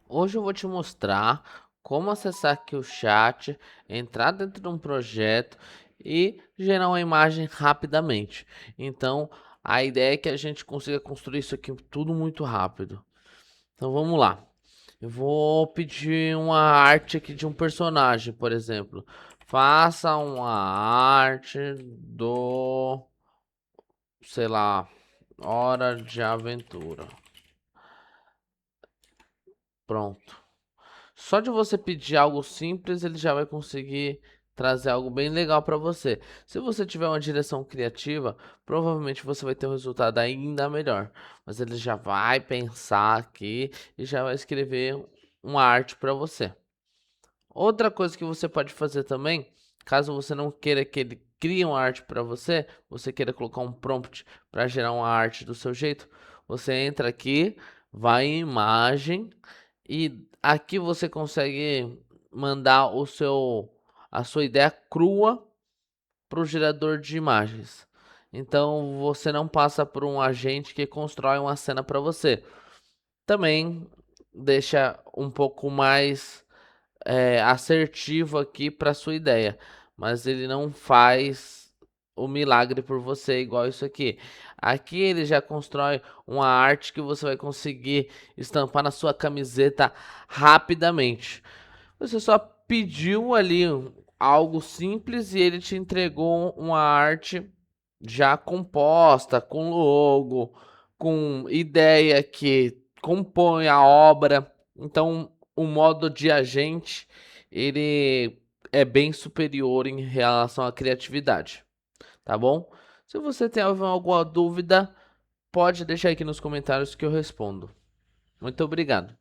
Hoje eu vou te mostrar como acessar aqui o chat, entrar dentro de um projeto e gerar uma imagem rapidamente. Então, a ideia é que a gente consiga construir isso aqui tudo muito rápido. Então, vamos lá. Eu vou pedir uma arte aqui de um personagem, por exemplo. Faça uma arte do, sei lá, Hora de Aventura. Pronto. Só de você pedir algo simples, ele já vai conseguir trazer algo bem legal para você. Se você tiver uma direção criativa, provavelmente você vai ter um resultado ainda melhor. Mas ele já vai pensar aqui e já vai escrever uma arte para você. Outra coisa que você pode fazer também, caso você não queira que ele crie uma arte para você, você queira colocar um prompt para gerar uma arte do seu jeito, você entra aqui, vai em imagem e aqui você consegue mandar a sua ideia crua para o gerador de imagens. Então você não passa por um agente que constrói uma cena para você. Também deixa um pouco mais assertivo aqui para sua ideia, mas ele não faz o milagre por você igual isso aqui. Aqui ele já constrói uma arte que você vai conseguir estampar na sua camiseta rapidamente. Você só pediu ali algo simples e ele te entregou uma arte já composta, com logo, com ideia que compõe a obra. Então, o modo de agente, ele é bem superior em relação à criatividade, tá bom? Se você tem alguma dúvida, pode deixar aqui nos comentários que eu respondo. Muito obrigado.